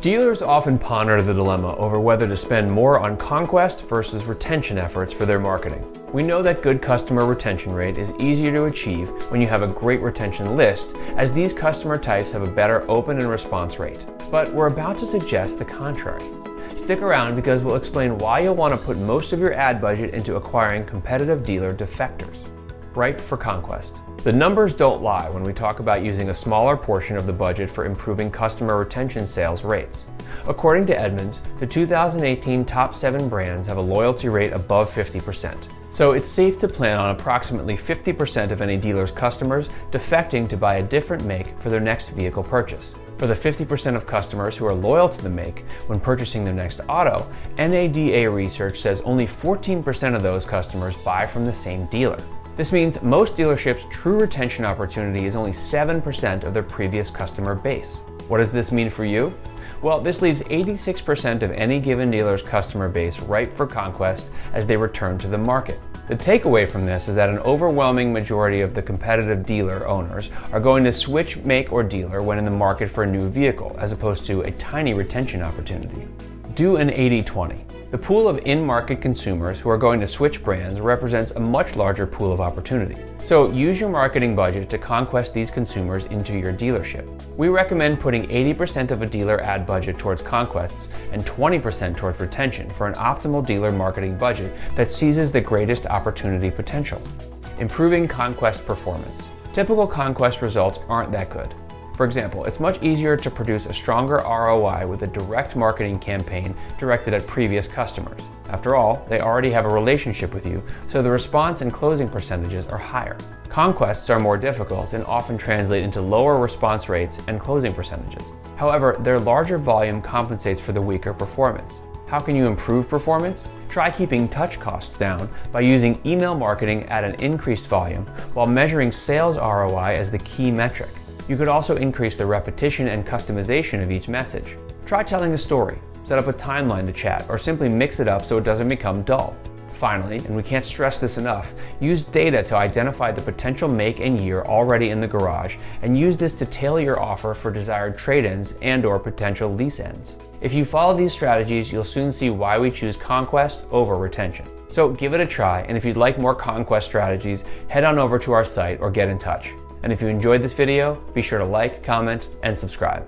Dealers often ponder the dilemma over whether to spend more on conquest versus retention efforts for their marketing. We know that good customer retention rate is easier to achieve when you have a great retention list, as these customer types have a better open and response rate. But we're about to suggest the contrary. Stick around because we'll explain why you'll want to put most of your ad budget into acquiring competitive dealer defectors. Right for conquest. The numbers don't lie when we talk about using a smaller portion of the budget for improving customer retention sales rates. According to Edmunds, the 2018 top 7 brands have a loyalty rate above 50%. So it's safe to plan on approximately 50% of any dealer's customers defecting to buy a different make for their next vehicle purchase. For the 50% of customers who are loyal to the make when purchasing their next auto, NADA research says only 14% of those customers buy from the same dealer. This means most dealerships' true retention opportunity is only 7% of their previous customer base. What does this mean for you? Well, this leaves 86% of any given dealer's customer base ripe for conquest as they return to the market. The takeaway from this is that an overwhelming majority of the competitive dealer owners are going to switch make or dealer when in the market for a new vehicle, as opposed to a tiny retention opportunity. Do an 80-20. The pool of in-market consumers who are going to switch brands represents a much larger pool of opportunity. So use your marketing budget to conquest these consumers into your dealership. We recommend putting 80% of a dealer ad budget towards conquests and 20% towards retention for an optimal dealer marketing budget that seizes the greatest opportunity potential. Improving conquest performance. Typical conquest results aren't that good. For example, it's much easier to produce a stronger ROI with a direct marketing campaign directed at previous customers. After all, they already have a relationship with you, so the response and closing percentages are higher. Conquests are more difficult and often translate into lower response rates and closing percentages. However, their larger volume compensates for the weaker performance. How can you improve performance? Try keeping touch costs down by using email marketing at an increased volume while measuring sales ROI as the key metric. You could also increase the repetition and customization of each message. Try telling a story, set up a timeline to chat, or simply mix it up so it doesn't become dull. Finally, and we can't stress this enough, use data to identify the potential make and year already in the garage, and use this to tailor your offer for desired trade-ins and/or potential lease ends. If you follow these strategies, you'll soon see why we choose conquest over retention. So give it a try, and if you'd like more conquest strategies, head on over to our site or get in touch. And if you enjoyed this video, be sure to like, comment, and subscribe.